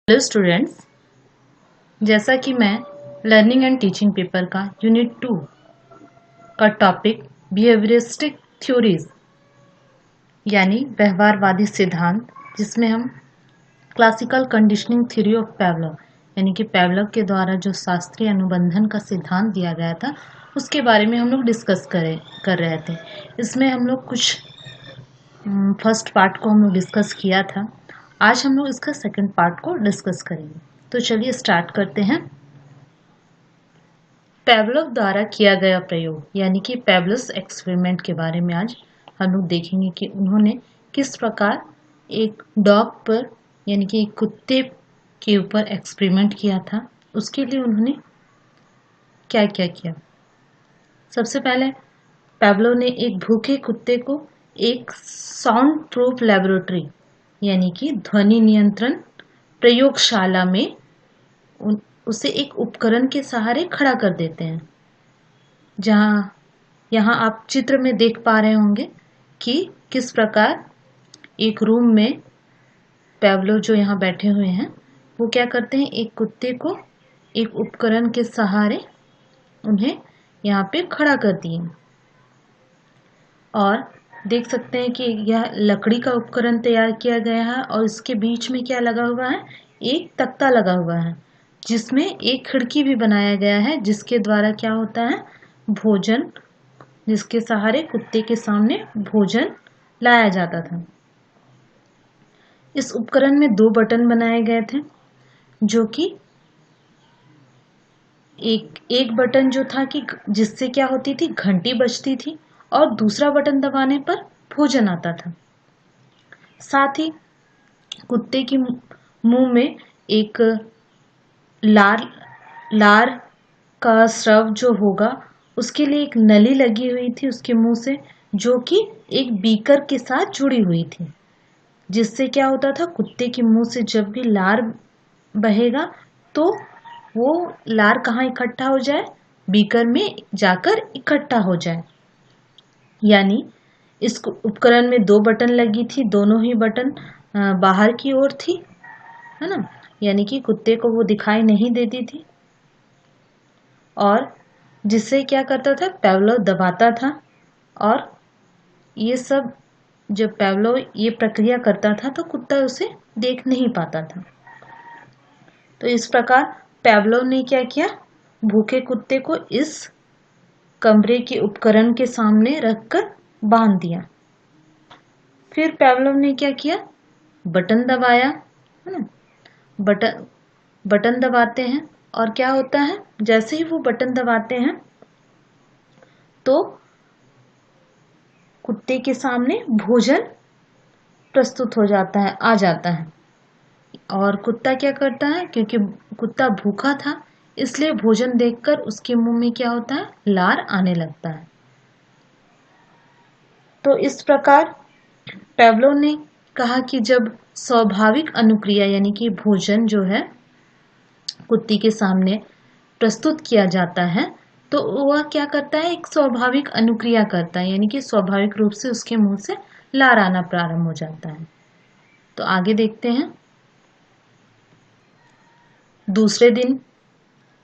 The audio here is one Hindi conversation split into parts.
हेलो स्टूडेंट्स, जैसा कि मैं लर्निंग एंड टीचिंग पेपर का यूनिट 2 का टॉपिक बिहेवियरिस्टिक थ्योरीज यानी व्यवहारवादी सिद्धांत, जिसमें हम क्लासिकल कंडीशनिंग थ्योरी ऑफ पेवलोव यानी कि पेवलोव के द्वारा जो शास्त्रीय अनुबंधन का सिद्धांत दिया गया था उसके बारे में हम लोग डिस्कस कर रहे थे। इसमें हम लोग कुछ फर्स्ट पार्ट को हम लोग डिस्कस किया था। आज हम लोग इसका सेकंड पार्ट को डिस्कस करेंगे। तो चलिए स्टार्ट करते हैं। पेवलोव द्वारा किया गया प्रयोग यानी कि पेवलस एक्सपेरिमेंट के बारे में आज हम लोग देखेंगे कि उन्होंने किस प्रकार एक डॉग पर यानी कि एक कुत्ते के ऊपर एक्सपेरिमेंट किया था। उसके लिए उन्होंने क्या क्या किया। सबसे पहले पेवलोव ने एक भूखे कुत्ते को एक साउंड प्रूफ लेबोरेटरी यानी कि ध्वनि नियंत्रण प्रयोगशाला में उसे एक उपकरण के सहारे खड़ा कर देते हैं। यहाँ आप चित्र में देख पा रहे होंगे कि किस प्रकार एक रूम में पेवलोव जो यहाँ बैठे हुए हैं वो क्या करते हैं, एक कुत्ते को एक उपकरण के सहारे उन्हें यहाँ पे खड़ा कर दिए और देख सकते हैं कि यह लकड़ी का उपकरण तैयार किया गया है और इसके बीच में क्या लगा हुआ है, एक तख्ता लगा हुआ है जिसमें एक खिड़की भी बनाया गया है जिसके द्वारा क्या होता है, भोजन, जिसके सहारे कुत्ते के सामने भोजन लाया जाता था। इस उपकरण में 2 बटन बनाए गए थे जो कि एक बटन जो था कि जिससे क्या होती थी, घंटी बजती थी और दूसरा बटन दबाने पर भोजन आता था। साथ ही कुत्ते की मुंह में एक लार का स्राव जो होगा उसके लिए एक नली लगी हुई थी उसके मुंह से, जो कि एक बीकर के साथ जुड़ी हुई थी, जिससे क्या होता था, कुत्ते के मुंह से जब भी लार बहेगा तो वो लार कहाँ इकट्ठा हो जाए, बीकर में जाकर इकट्ठा हो जाए। यानी इस उपकरण में 2 बटन लगी थी, दोनों ही बटन बाहर की ओर थी, है ना, यानी कि कुत्ते को वो दिखाई नहीं देती थी और जिससे क्या करता था, पेवलोव दबाता था और ये सब जब पेवलोव ये प्रक्रिया करता था तो कुत्ता उसे देख नहीं पाता था। तो इस प्रकार पेवलोव ने क्या किया, भूखे कुत्ते को इस कमरे के उपकरण के सामने रखकर बांध दिया। फिर पेवलोव ने क्या किया, बटन दबाया, है ना, बटन दबाते हैं और क्या होता है, जैसे ही वो बटन दबाते हैं तो कुत्ते के सामने भोजन प्रस्तुत हो जाता है, आ जाता है और कुत्ता क्या करता है, क्योंकि कुत्ता भूखा था इसलिए भोजन देखकर उसके मुंह में क्या होता है, लार आने लगता है। तो इस प्रकार पेवलोव ने कहा कि जब स्वाभाविक अनुक्रिया यानी कि भोजन जो है कुत्ते के सामने प्रस्तुत किया जाता है तो वह क्या करता है, एक स्वाभाविक अनुक्रिया करता है, यानी कि स्वाभाविक रूप से उसके मुंह से लार आना प्रारंभ हो जाता है। तो आगे देखते हैं। दूसरे दिन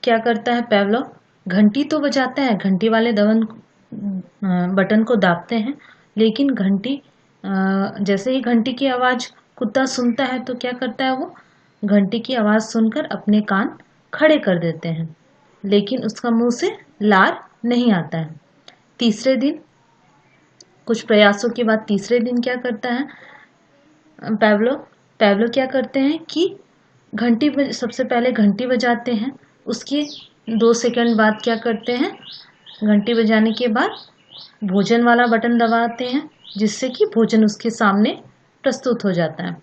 क्या करता है पेवलोव, घंटी तो बजाता है, घंटी वाले बटन को दाबते हैं, लेकिन घंटी जैसे ही घंटी की आवाज़ कुत्ता सुनता है तो क्या करता है, वो घंटी की आवाज़ सुनकर अपने कान खड़े कर देते हैं, लेकिन उसका मुंह से लार नहीं आता है। तीसरे दिन कुछ प्रयासों के बाद तीसरे दिन क्या करता है पेवलोव क्या करते हैं कि सबसे पहले घंटी बजाते हैं, उसके 2 सेकंड बाद क्या करते हैं, घंटी बजाने के बाद भोजन वाला बटन दबाते हैं जिससे कि भोजन उसके सामने प्रस्तुत हो जाता है।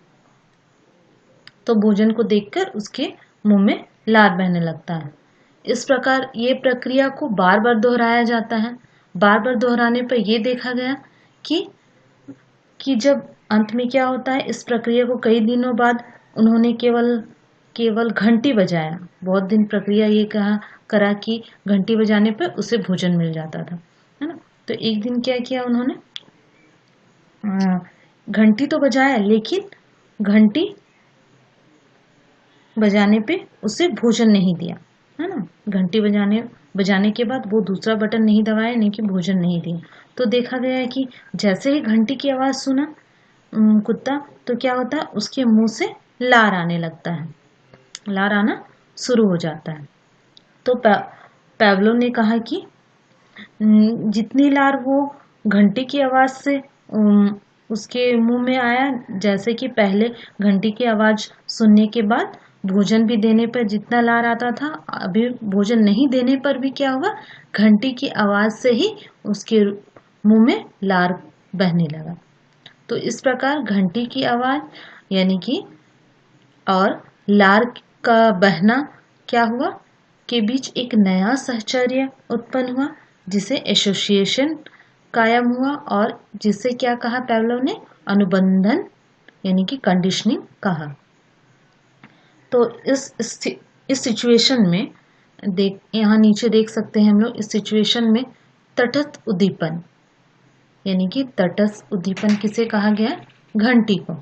तो भोजन को देखकर उसके मुंह में लार बहने लगता है। इस प्रकार ये प्रक्रिया को बार बार दोहराया जाता है। बार बार दोहराने पर यह देखा गया कि जब अंत में क्या होता है, इस प्रक्रिया को कई दिनों बाद उन्होंने केवल घंटी बजाया। बहुत दिन प्रक्रिया ये करा कि घंटी बजाने पर उसे भोजन मिल जाता था, है ना। तो एक दिन क्या किया उन्होंने, घंटी तो बजाया लेकिन घंटी बजाने पे उसे भोजन नहीं दिया, है ना। घंटी बजाने के बाद वो दूसरा बटन नहीं दबाया, यानी कि भोजन नहीं दिया। तो देखा गया है कि जैसे ही घंटी की आवाज़ सुना कुत्ता, तो क्या होता है, उसके मुंह से लार आने लगता है, लार आना शुरू हो जाता है। तो पैवलोव ने कहा कि जितनी लार वो घंटी की आवाज़ से उसके मुंह में आया, जैसे कि पहले घंटी की आवाज़ सुनने के बाद भोजन भी देने पर जितना लार आता था, अभी भोजन नहीं देने पर भी क्या हुआ, घंटी की आवाज़ से ही उसके मुंह में लार बहने लगा। तो इस प्रकार घंटी की आवाज़ यानी कि और लार का बहना क्या हुआ के बीच एक नया सहचर्य उत्पन्न हुआ, जिसे एसोसिएशन कायम हुआ, और जिसे क्या कहा पैवलोव ने, अनुबंधन यानी कि कंडीशनिंग कहा। तो इस सिचुएशन में यहाँ नीचे देख सकते हैं हम लोग, इस सिचुएशन में तटस्थ उद्दीपन यानी कि तटस्थ उद्दीपन किसे कहा गया, घंटी को।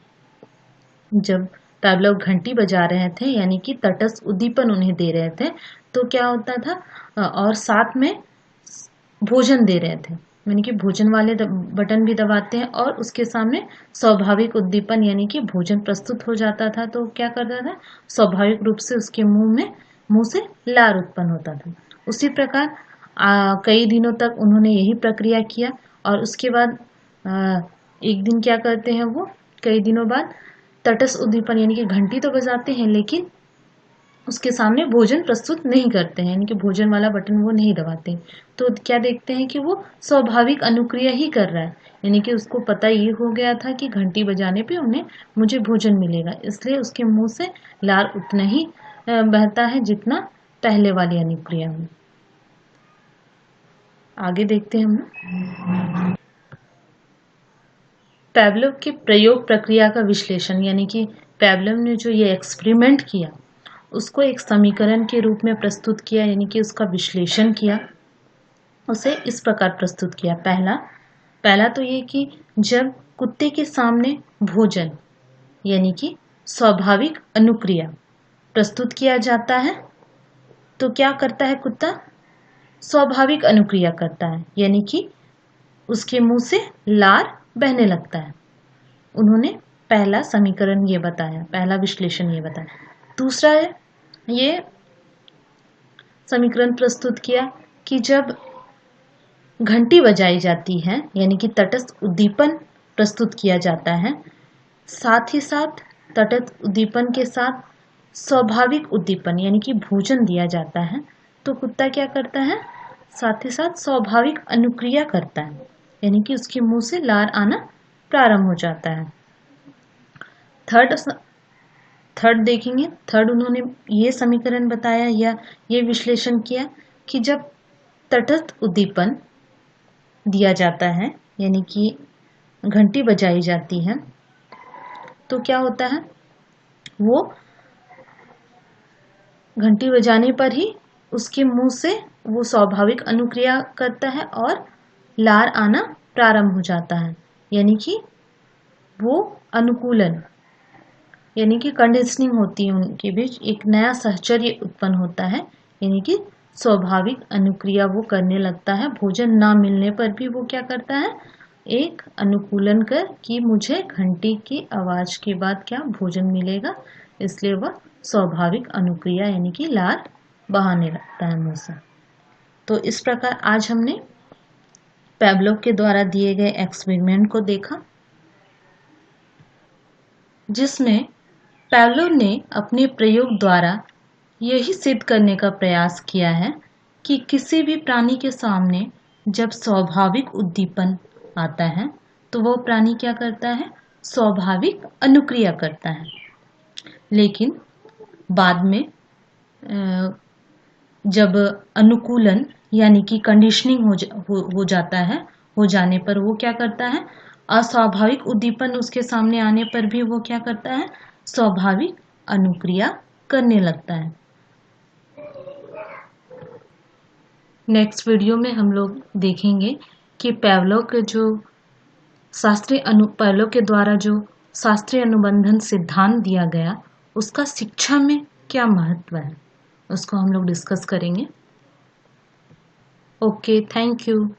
जब पैवलोव घंटी बजा रहे थे यानी कि तटस्थ उद्दीपन उन्हें दे रहे थे, तो क्या होता था, और साथ में भोजन दे रहे थे, यानी कि भोजन वाले बटन भी दबाते हैं, और उसके सामने स्वाभाविक उद्दीपन यानी कि भोजन प्रस्तुत हो जाता था, तो क्या करता था, स्वाभाविक रूप से उसके मुंह से लार उत्पन्न होता था। उसी प्रकार कई दिनों तक उन्होंने यही प्रक्रिया किया, और उसके बाद एक दिन क्या करते हैं वो, कई दिनों बाद तटस्थ उद्दीपन यानी कि घंटी तो बजाते हैं, लेकिन उसके सामने भोजन प्रस्तुत नहीं करते हैं, यानी कि भोजन वाला बटन वो नहीं दबाते। तो क्या देखते हैं कि वो स्वाभाविक अनुक्रिया ही कर रहा है, यानी कि उसको पता ये हो गया था कि घंटी बजाने पे मुझे भोजन मिलेगा, इसलिए उसके मुंह से लार उतना ही बहता है जितना पहले वाली अनुक्रिया में। आगे देखते हैं हम पैवलोव के प्रयोग प्रक्रिया का विश्लेषण, यानी कि पैवलोव ने जो ये एक्सपेरिमेंट किया उसको एक समीकरण के रूप में प्रस्तुत किया, यानी कि उसका विश्लेषण किया, उसे इस प्रकार प्रस्तुत किया। पहला तो ये कि जब कुत्ते के सामने भोजन यानी कि स्वाभाविक अनुक्रिया प्रस्तुत किया जाता है, तो क्या करता है कुत्ता, स्वाभाविक अनुक्रिया करता है, यानी कि उसके मुंह से लार बहने लगता है। उन्होंने पहला समीकरण ये बताया, पहला विश्लेषण ये बताया। दूसरा है ये समीकरण प्रस्तुत किया कि जब घंटी बजाई जाती है यानी कि तटस्थ उद्दीपन प्रस्तुत किया जाता है, साथ ही साथ तटस्थ उद्दीपन के साथ स्वाभाविक उद्दीपन यानी कि भोजन दिया जाता है, तो कुत्ता क्या करता है, साथ ही साथ स्वाभाविक अनुक्रिया करता है, यानी कि उसके मुंह से लार आना प्रारंभ हो जाता है। थर्ड देखेंगे, थर्ड उन्होंने ये समीकरण बताया या ये विश्लेषण किया कि जब तटस्थ उद्दीपन दिया जाता है यानी कि घंटी बजाई जाती है, तो क्या होता है, वो घंटी बजाने पर ही उसके मुंह से वो स्वाभाविक अनुक्रिया करता है और लार आना प्रारंभ हो जाता है, यानी कि वो अनुकूलन यानी कि कंडीशनिंग होती है, उनके बीच एक नया सहचर्य उत्पन्न होता है, यानी कि स्वाभाविक अनुक्रिया वो करने लगता है। भोजन ना मिलने पर भी वो क्या करता है, एक अनुकूलन कर कि मुझे घंटी की आवाज़ के बाद क्या भोजन मिलेगा, इसलिए वह स्वाभाविक अनुक्रिया यानी कि लार बहाने लगता है मुंह से। तो इस प्रकार आज हमने पैवलोव के द्वारा दिए गए एक्सपेरिमेंट को देखा, जिसमें पैवलोव ने अपने प्रयोग द्वारा यही सिद्ध करने का प्रयास किया है कि किसी भी प्राणी के सामने जब स्वाभाविक उद्दीपन आता है तो वह प्राणी क्या करता है, स्वाभाविक अनुक्रिया करता है। लेकिन बाद में जब अनुकूलन यानी कि कंडीशनिंग हो जाता है, हो जाने पर वो क्या करता है, अस्वाभाविक उद्दीपन उसके सामने आने पर भी वो क्या करता है, स्वाभाविक अनुक्रिया करने लगता है। नेक्स्ट वीडियो में हम लोग देखेंगे कि पैवलोव के द्वारा जो शास्त्रीय अनुबंधन सिद्धांत दिया गया उसका शिक्षा में क्या महत्व है उसको हम लोग डिस्कस करेंगे। Okay, thank you.